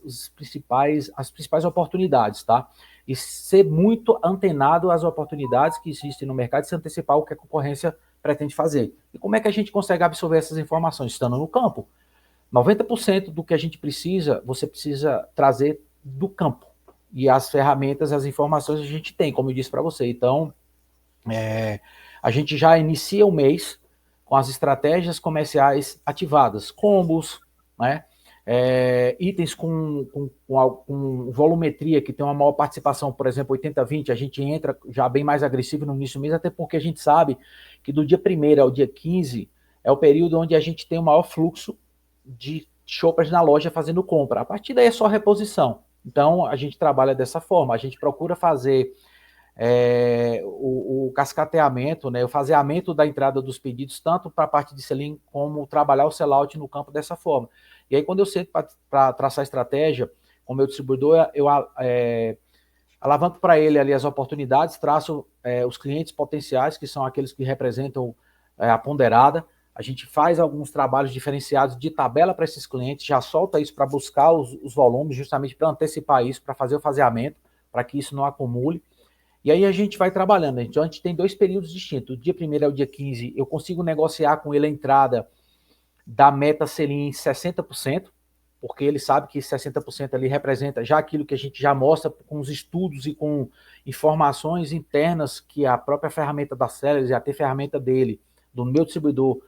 S2: oportunidades, tá? E ser muito antenado às oportunidades que existem no mercado e se antecipar o que a concorrência pretende fazer. E como é que a gente consegue absorver essas informações? Estando no campo. 90% do que a gente precisa, você precisa trazer do campo. E as ferramentas, as informações a gente tem, como eu disse para você. Então, a gente já inicia o mês com as estratégias comerciais ativadas, combos, né? Itens com volumetria que tem uma maior participação, por exemplo, 80-20, a gente entra já bem mais agressivo no início do mês, até porque a gente sabe que do dia 1º ao dia 15 é o período onde a gente tem o maior fluxo de shoppers na loja fazendo compra. A partir daí é só reposição. Então, a gente trabalha dessa forma, a gente procura fazer o cascateamento, né, o faseamento da entrada dos pedidos, tanto para a parte de selling, como trabalhar o sellout no campo dessa forma. E aí, quando eu sento para traçar estratégia com o meu distribuidor, eu alavanco para ele ali as oportunidades, traço os clientes potenciais, que são aqueles que representam a ponderada. A gente faz alguns trabalhos diferenciados de tabela para esses clientes, já solta isso para buscar os volumes, justamente para antecipar isso, para fazer o faseamento, para que isso não acumule. E aí a gente vai trabalhando. Então a gente tem 2 períodos distintos. O dia 1º ao dia 15, eu consigo negociar com ele a entrada da meta Selim em 60%, porque ele sabe que 60% ali representa já aquilo que a gente já mostra com os estudos e com informações internas que a própria ferramenta da Sellers e até a ferramenta dele, do meu distribuidor,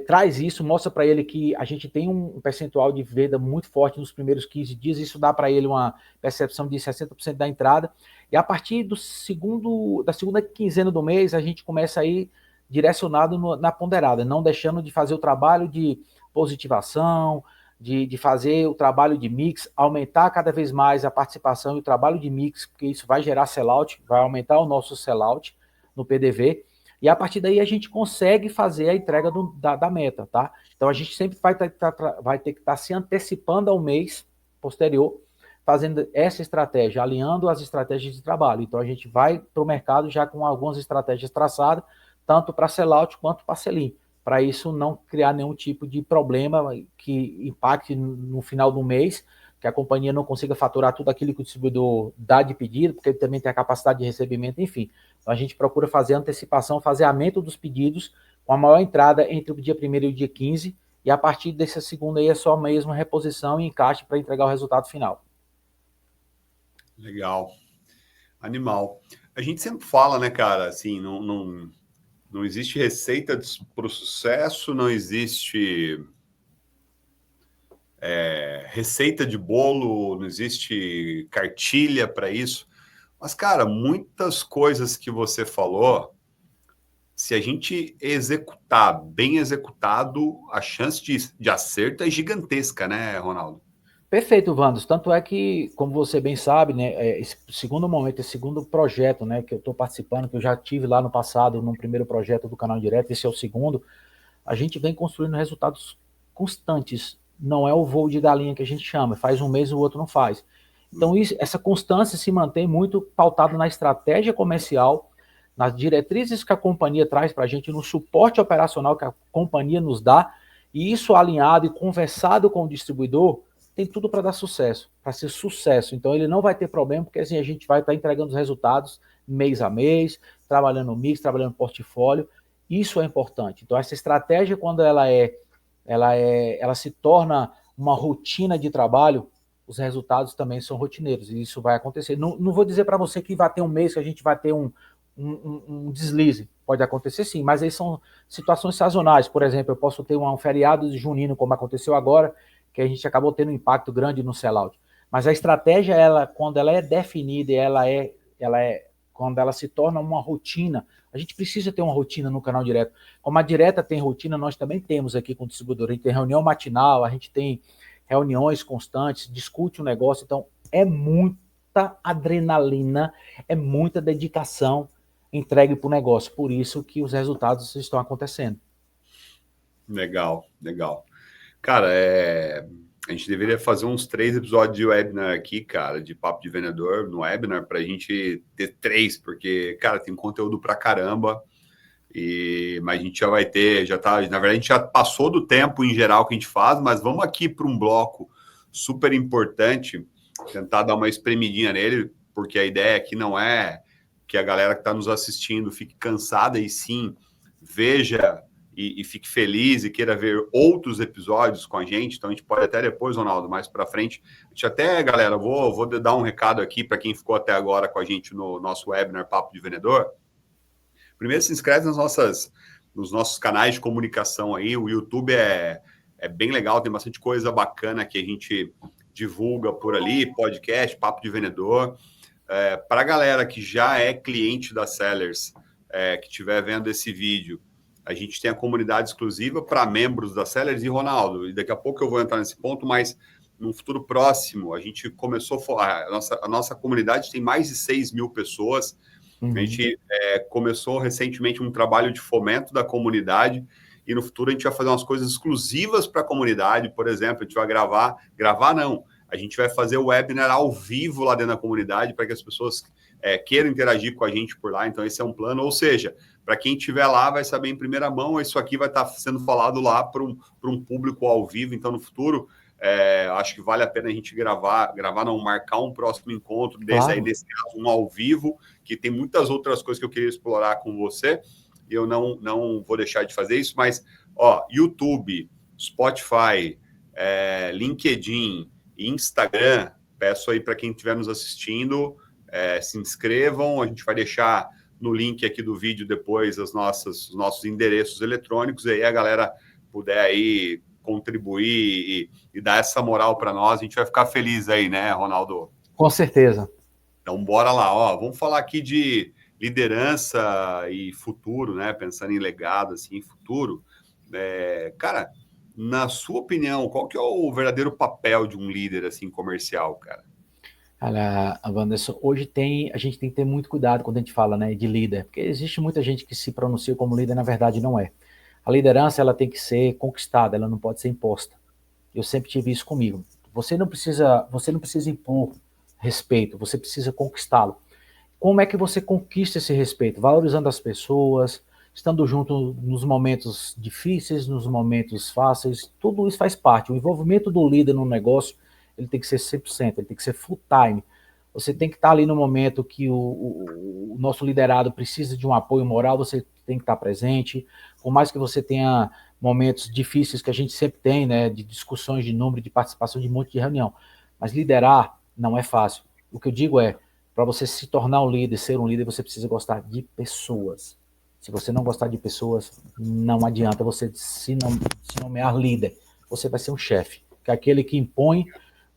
S2: traz isso, mostra para ele que a gente tem um percentual de venda muito forte nos primeiros 15 dias, isso dá para ele uma percepção de 60% da entrada, e a partir da segunda quinzena do mês, a gente começa a ir direcionado na ponderada, não deixando de fazer o trabalho de positivação, de fazer o trabalho de mix, aumentar cada vez mais a participação e o trabalho de mix, porque isso vai gerar sellout, vai aumentar o nosso sellout no PDV, e a partir daí a gente consegue fazer a entrega da meta, tá? Então a gente sempre vai ter que estar se antecipando ao mês posterior, fazendo essa estratégia, alinhando as estratégias de trabalho. Então a gente vai para o mercado já com algumas estratégias traçadas, tanto para sellout quanto para sell-in, para isso não criar nenhum tipo de problema que impacte no final do mês, que a companhia não consiga faturar tudo aquilo que o distribuidor dá de pedido, porque ele também tem a capacidade de recebimento, enfim. Então a gente procura fazer antecipação, faseamento dos pedidos com a maior entrada entre o dia 1º e o dia 15, e a partir dessa segunda aí é só mesmo reposição e encaixe para entregar o resultado final.
S1: Legal. Animal. A gente sempre fala, né, cara, assim, não existe receita para o sucesso, não existe receita de bolo, não existe cartilha para isso. Mas, cara, muitas coisas que você falou, se a gente executar, bem executado, a chance de acerto é gigantesca, né, Ronaldo?
S2: Perfeito, Wandos. Tanto é que, como você bem sabe, né, esse segundo momento, esse segundo projeto, né, que eu estou participando, que eu já tive lá no passado, no primeiro projeto do Canal Direto, esse é o segundo, a gente vem construindo resultados constantes. Não é o voo de galinha que a gente chama, faz um mês e o outro não faz. Então, essa constância se mantém muito pautado na estratégia comercial, nas diretrizes que a companhia traz para a gente, no suporte operacional que a companhia nos dá, e isso alinhado e conversado com o distribuidor, tem tudo para dar sucesso, para ser sucesso. Então, ele não vai ter problema, porque assim, a gente vai estar entregando os resultados mês a mês, trabalhando no mix, trabalhando no portfólio. Isso é importante. Então, essa estratégia, quando ela se torna uma rotina de trabalho, os resultados também são rotineiros, e isso vai acontecer. Não vou dizer para você que vai ter um mês que a gente vai ter um deslize. Pode acontecer sim, mas aí são situações sazonais. Por exemplo, eu posso ter um feriado de junino, como aconteceu agora, que a gente acabou tendo um impacto grande no sellout. Mas a estratégia, quando ela é definida, quando ela se torna uma rotina, a gente precisa ter uma rotina no canal direto. Como a direta tem rotina, nós também temos aqui com o distribuidor. A gente tem reunião matinal, a gente tem reuniões constantes, discute o negócio. Então, é muita adrenalina, é muita dedicação entregue para o negócio. Por isso que os resultados estão acontecendo.
S1: Legal, legal. Cara, a gente deveria fazer uns 3 episódios de webinar aqui, cara, de papo de vendedor no webinar, para a gente ter 3, porque, cara, tem conteúdo pra caramba. Mas a gente já vai ter, já tá, na verdade, a gente já passou do tempo em geral que a gente faz, mas vamos aqui para um bloco super importante, tentar dar uma espremidinha nele, porque a ideia aqui não é que a galera que está nos assistindo fique cansada, e sim veja e fique feliz e queira ver outros episódios com a gente. Então a gente pode até depois, Ronaldo, mais para frente. A gente até, galera, vou dar um recado aqui para quem ficou até agora com a gente no nosso webinar Papo de Vendedor. Primeiro, se inscreve nos nossos canais de comunicação aí. O YouTube é bem legal, tem bastante coisa bacana que a gente divulga por ali, podcast, papo de vendedor. Para a galera que já é cliente da Sellers, que estiver vendo esse vídeo, a gente tem a comunidade exclusiva para membros da Sellers. E, Ronaldo, e daqui a pouco eu vou entrar nesse ponto, mas no futuro próximo, a gente começou, a nossa comunidade tem mais de 6 mil pessoas. A gente começou recentemente um trabalho de fomento da comunidade, e no futuro a gente vai fazer umas coisas exclusivas para a comunidade. Por exemplo, a gente vai a gente vai fazer o webinar ao vivo lá dentro da comunidade para que as pessoas queiram interagir com a gente por lá. Então esse é um plano, ou seja, para quem estiver lá vai saber em primeira mão, isso aqui vai estar sendo falado lá para um público ao vivo. Então no futuro acho que vale a pena a gente marcar um próximo encontro
S2: Claro.
S1: nesse caso, um ao vivo, que tem muitas outras coisas que eu queria explorar com você, e eu não vou deixar de fazer isso, mas, YouTube, Spotify, LinkedIn, Instagram, peço aí para quem estiver nos assistindo, se inscrevam, a gente vai deixar no link aqui do vídeo depois os nossos endereços eletrônicos, e aí a galera puder aí contribuir e dar essa moral para nós, a gente vai ficar feliz aí, né, Ronaldo?
S2: Com certeza.
S1: Então, bora lá. Vamos falar aqui de liderança e futuro, né? Pensando em legado, assim, futuro. Cara, na sua opinião, qual que é o verdadeiro papel de um líder, assim, comercial, cara?
S2: Olha, Wanderson, hoje a gente tem que ter muito cuidado quando a gente fala, né, de líder, porque existe muita gente que se pronuncia como líder, na verdade não é. A liderança, ela tem que ser conquistada, ela não pode ser imposta. Eu sempre tive isso comigo. Você não precisa impor respeito, você precisa conquistá-lo. Como é que você conquista esse respeito? Valorizando as pessoas, estando junto nos momentos difíceis, nos momentos fáceis, tudo isso faz parte. O envolvimento do líder no negócio, ele tem que ser 100%, ele tem que ser full time. Você tem que estar ali no momento que o nosso liderado precisa de um apoio moral, você tem que estar presente, por mais que você tenha momentos difíceis que a gente sempre tem, né, de discussões de número, de participação de um monte de reunião, mas liderar não é fácil. O que eu digo é, para você se tornar um líder, ser um líder, você precisa gostar de pessoas. Se você não gostar de pessoas, não adianta você se nomear líder. Você vai ser um chefe, que é aquele que impõe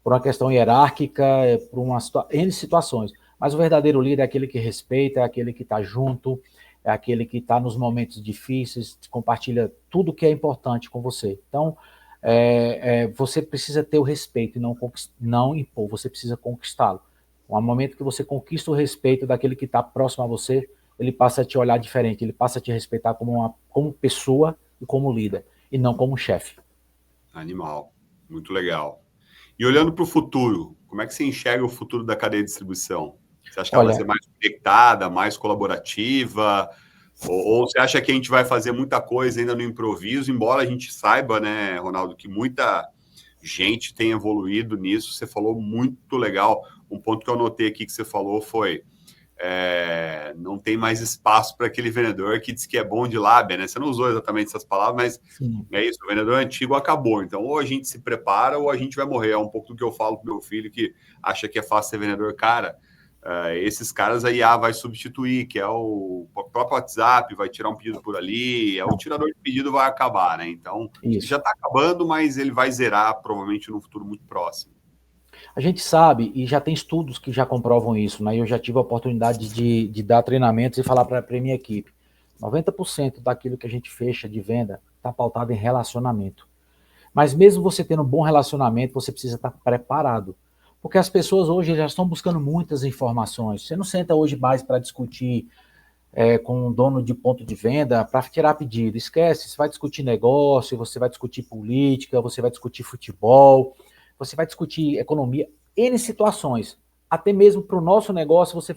S2: por uma questão hierárquica, por N situações. Mas o verdadeiro líder é aquele que respeita, é aquele que está junto, é aquele que está nos momentos difíceis, compartilha tudo que é importante com você. Então, você precisa ter o respeito e não impor, você precisa conquistá-lo. No momento que você conquista o respeito daquele que está próximo a você, ele passa a te olhar diferente, ele passa a te respeitar como pessoa e como líder, e não como chefe.
S1: Animal, muito legal. E olhando para o futuro, como é que você enxerga o futuro da cadeia de distribuição? Você acha que ela vai ser mais conectada, mais colaborativa? Ou você acha que a gente vai fazer muita coisa ainda no improviso, embora a gente saiba, né, Ronaldo, que muita gente tem evoluído nisso? Você falou muito legal. Um ponto que eu anotei aqui que você falou foi não tem mais espaço para aquele vendedor que diz que é bom de lábia, né? Você não usou exatamente essas palavras, mas sim, é isso, o vendedor antigo acabou. Então, ou a gente se prepara ou a gente vai morrer. É um pouco do que eu falo pro meu filho, que acha que é fácil ser vendedor. Cara, esses caras a IA vai substituir, que é o próprio WhatsApp, vai tirar um pedido por ali, o tirador de pedido vai acabar, né? Então, isso já está acabando, mas ele vai zerar provavelmente num futuro muito próximo.
S2: A gente sabe, e já tem estudos que já comprovam isso, né? Eu já tive a oportunidade de dar treinamentos e falar para a minha equipe. 90% daquilo que a gente fecha de venda está pautado em relacionamento. Mas mesmo você tendo um bom relacionamento, você precisa estar preparado. Porque as pessoas hoje já estão buscando muitas informações. Você não senta hoje mais para discutir com um dono de ponto de venda para tirar pedido. Esquece, você vai discutir negócio, você vai discutir política, você vai discutir futebol, você vai discutir economia, N situações. Até mesmo para o nosso negócio, você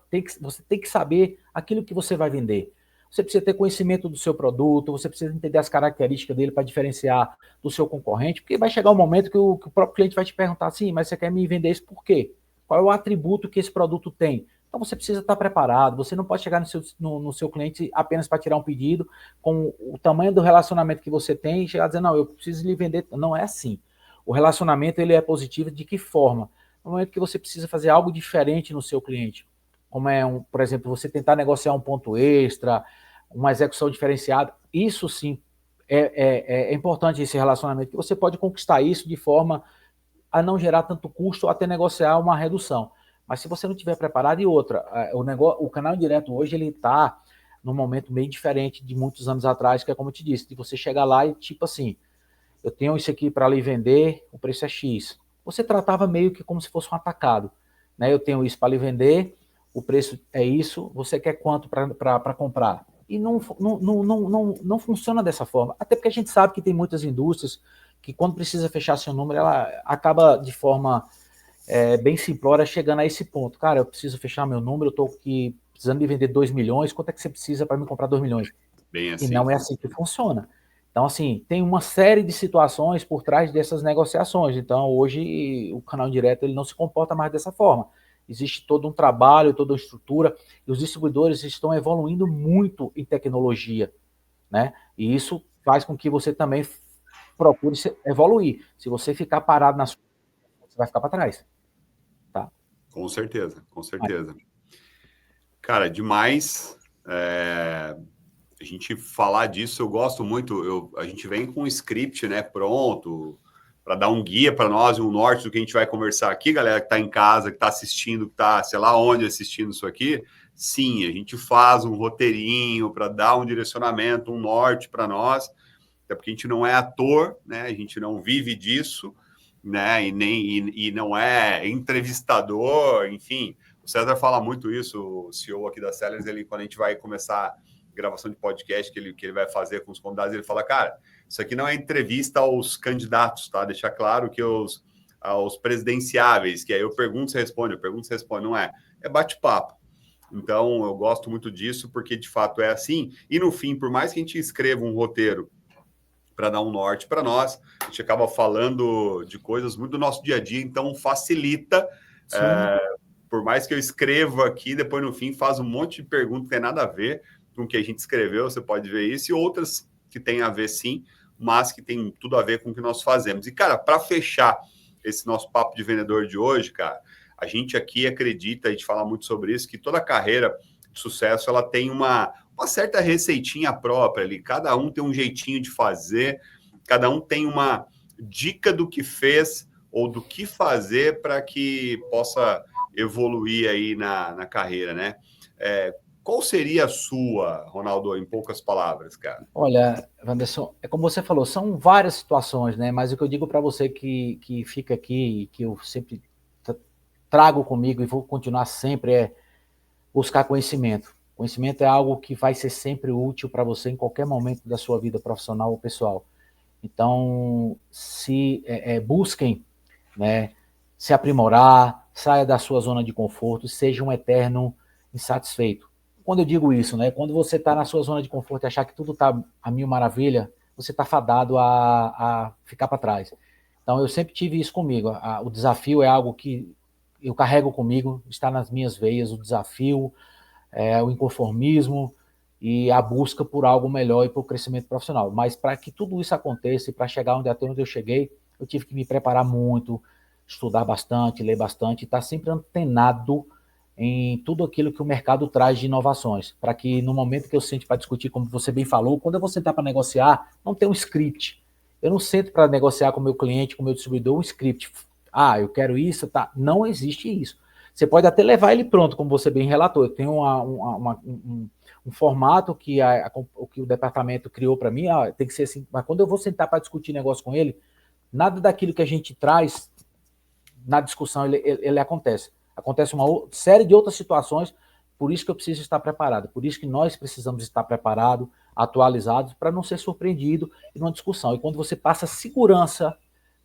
S2: tem que saber aquilo que você vai vender. Você precisa ter conhecimento do seu produto, você precisa entender as características dele para diferenciar do seu concorrente, porque vai chegar um momento que o próprio cliente vai te perguntar assim, mas você quer me vender isso por quê? Qual é o atributo que esse produto tem? Então você precisa estar preparado, você não pode chegar no seu cliente apenas para tirar um pedido, com o tamanho do relacionamento que você tem, e chegar a dizer, não, eu preciso lhe vender. Não é assim. O relacionamento ele é positivo de que forma? No momento que você precisa fazer algo diferente no seu cliente, como por exemplo, você tentar negociar um ponto extra, uma execução diferenciada, isso sim é importante esse relacionamento, que você pode conquistar isso de forma a não gerar tanto custo ou até negociar uma redução. Mas se você não estiver preparado, e outra, o canal direto hoje ele está num momento bem diferente de muitos anos atrás, que é como eu te disse, de você chegar lá e tipo assim, eu tenho isso aqui para lhe vender, o preço é X. Você tratava meio que como se fosse um atacado. Né? Eu tenho isso para lhe vender, o preço é isso, você quer quanto para comprar? E não funciona dessa forma. Até porque a gente sabe que tem muitas indústrias que quando precisa fechar seu número, ela acaba de forma bem simplória chegando a esse ponto. Cara, eu preciso fechar meu número, eu estou aqui precisando de vender 2 milhões, quanto é que você precisa para me comprar 2 milhões?
S1: Bem assim.
S2: E não é assim que funciona. Então, assim, tem uma série de situações por trás dessas negociações. Então, hoje, o canal direto ele não se comporta mais dessa forma. Existe todo um trabalho, toda uma estrutura, e os distribuidores estão evoluindo muito em tecnologia, né? E isso faz com que você também procure evoluir. Se você ficar parado na sua, você vai ficar para trás. Tá?
S1: Com certeza, com certeza. Cara, demais. A gente falar disso, eu gosto muito. A gente vem com um script, né, pronto, para dar um guia para nós, um norte do que a gente vai conversar aqui, galera que está em casa, que está assistindo, que está, sei lá onde assistindo isso aqui. Sim, a gente faz um roteirinho para dar um direcionamento, um norte para nós, até porque a gente não é ator, né? A gente não vive disso, né? E não é entrevistador, enfim. O César fala muito isso, o CEO aqui da Sellers, ele, quando a gente vai começar gravação de podcast que ele vai fazer com os convidados, ele fala, cara, isso aqui não é entrevista aos candidatos, tá? Deixar claro que aos presidenciáveis, que aí eu pergunto, você responde, eu pergunto, você responde, não é? É bate-papo. Então, eu gosto muito disso, porque de fato é assim. E no fim, por mais que a gente escreva um roteiro para dar um norte para nós, a gente acaba falando de coisas muito do nosso dia a dia, então facilita. Por mais que eu escreva aqui, depois no fim faz um monte de perguntas que tem nada a ver. com o que a gente escreveu, você pode ver isso, e outras que tem a ver sim, mas que tem tudo a ver com o que nós fazemos. E, cara, para fechar esse nosso papo de vendedor de hoje, cara, a gente aqui acredita, a gente fala muito sobre isso, que toda carreira de sucesso, ela tem uma certa receitinha própria ali, cada um tem um jeitinho de fazer, cada um tem uma dica do que fez ou do que fazer para que possa evoluir aí na carreira, né? Qual seria a sua, Ronaldo, em poucas palavras, cara?
S2: Olha, Wanderson, é como você falou, são várias situações, né? Mas o que eu digo para você que fica aqui, que eu sempre trago comigo e vou continuar sempre, é buscar conhecimento. Conhecimento é algo que vai ser sempre útil para você em qualquer momento da sua vida profissional ou pessoal. Então, busquem, né, se aprimorar, saia da sua zona de conforto, seja um eterno insatisfeito. Quando eu digo isso, né, quando você está na sua zona de conforto e achar que tudo está a mil maravilha, você está fadado a ficar para trás. Então, eu sempre tive isso comigo. O desafio é algo que eu carrego comigo, está nas minhas veias, o desafio, o inconformismo e a busca por algo melhor e por crescimento profissional. Mas para que tudo isso aconteça e para chegar até onde eu cheguei, eu tive que me preparar muito, estudar bastante, ler bastante, e estar sempre antenado em tudo aquilo que o mercado traz de inovações, para que no momento que eu sente para discutir, como você bem falou, quando eu vou sentar para negociar, não tem um script. Eu não sento para negociar com o meu cliente, com o meu distribuidor, um script. Eu quero isso, tá? Não existe isso. Você pode até levar ele pronto, como você bem relatou. Eu tenho um formato que o departamento criou para mim, tem que ser assim. Mas quando eu vou sentar para discutir negócio com ele, nada daquilo que a gente traz na discussão ele acontece. Acontece uma série de outras situações, por isso que eu preciso estar preparado, por isso que nós precisamos estar preparados, atualizados, para não ser surpreendido em uma discussão. E quando você passa segurança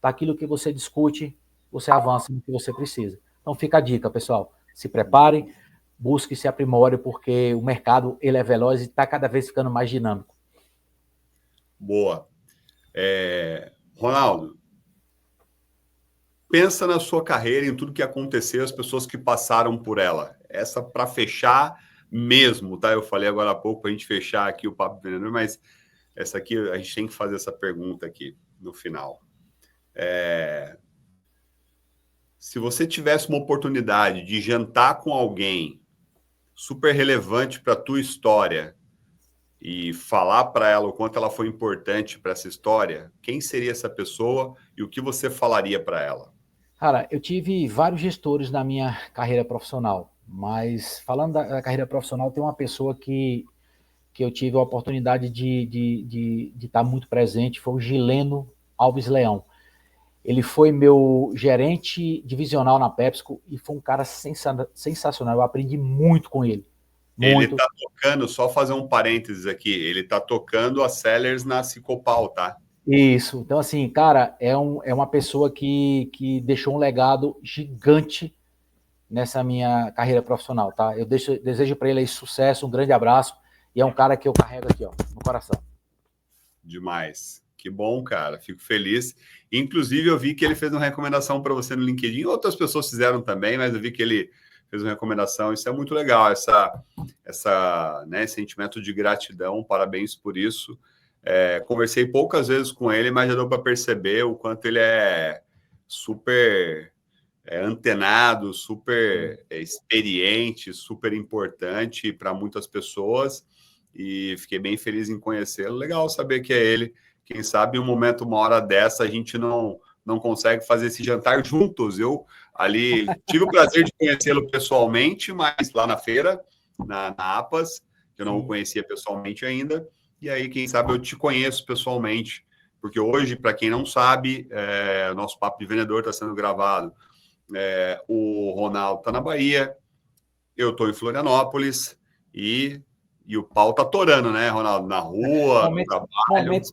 S2: daquilo que você discute, você avança no que você precisa. Então fica a dica, pessoal. Se prepare, busque se aprimore, porque o mercado ele é veloz e está cada vez ficando mais dinâmico.
S1: Boa. Ronaldo, pensa na sua carreira, em tudo que aconteceu, as pessoas que passaram por ela. Essa para fechar mesmo, tá? Eu falei agora há pouco para a gente fechar aqui o Papo Vendedor, mas essa aqui a gente tem que fazer essa pergunta aqui no final. Se você tivesse uma oportunidade de jantar com alguém super relevante para a tua história e falar para ela o quanto ela foi importante para essa história, quem seria essa pessoa e o que você falaria para ela?
S2: Cara, eu tive vários gestores na minha carreira profissional, mas falando da carreira profissional, tem uma pessoa que eu tive a oportunidade de estar muito presente, foi o Gileno Alves Leão. Ele foi meu gerente divisional na PepsiCo e foi um cara sensacional. Eu aprendi muito com ele.
S1: Ele
S2: Muito.
S1: está tocando, só fazer um parênteses aqui, ele está tocando a Sellers na Cicopal, tá?
S2: Isso. Então, assim, cara, é uma pessoa que deixou um legado gigante nessa minha carreira profissional, tá? Eu desejo para ele aí sucesso, um grande abraço, e é um cara que eu carrego aqui, ó, no coração.
S1: Demais. Que bom, cara. Fico feliz. Inclusive, eu vi que ele fez uma recomendação para você no LinkedIn. Outras pessoas fizeram também, mas eu vi que ele fez uma recomendação. Isso é muito legal, esse sentimento de gratidão. Parabéns por isso. Conversei poucas vezes com ele, mas já deu para perceber o quanto ele é super antenado, super experiente, super importante para muitas pessoas. E fiquei bem feliz em conhecê-lo. Legal saber que é ele. Quem sabe em um momento, uma hora dessa, a gente não consegue fazer esse jantar juntos. Eu ali tive o prazer de conhecê-lo pessoalmente, mas lá na feira, na APAS, que eu não o conhecia pessoalmente ainda. E aí, quem sabe, eu te conheço pessoalmente. Porque hoje, para quem não sabe, o nosso Papo de Vendedor está sendo gravado. O Ronaldo está na Bahia, eu estou em Florianópolis e o pau tá torando, né, Ronaldo? Na rua, no trabalho.
S2: Momento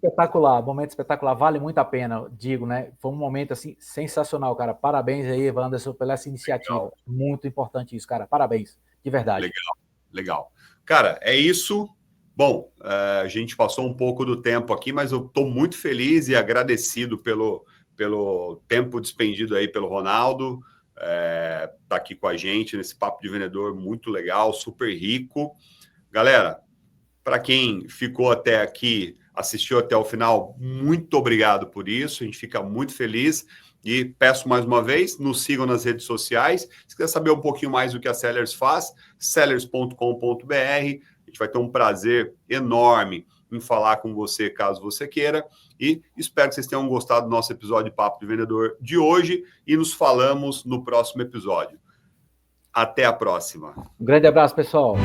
S2: espetacular, vale muito a pena, digo, né? Foi um momento assim sensacional, cara. Parabéns aí, Wanderson, pela essa iniciativa.
S1: Legal.
S2: Muito importante isso, cara. Parabéns, de verdade.
S1: Legal. Cara, é isso. Bom, a gente passou um pouco do tempo aqui, mas eu estou muito feliz e agradecido pelo tempo despendido aí pelo Ronaldo. Tá aqui com a gente nesse Papo de Vendedor muito legal, super rico. Galera, Para quem ficou até aqui, assistiu até o final, muito obrigado por isso. A gente fica muito feliz. E peço mais uma vez, nos sigam nas redes sociais. Se quiser saber um pouquinho mais do que a Sellers faz, sellers.com.br. A gente vai ter um prazer enorme em falar com você, caso você queira. E espero que vocês tenham gostado do nosso episódio de Papo de Vendedor de hoje. E nos falamos no próximo episódio. Até a próxima.
S2: Um grande abraço, pessoal.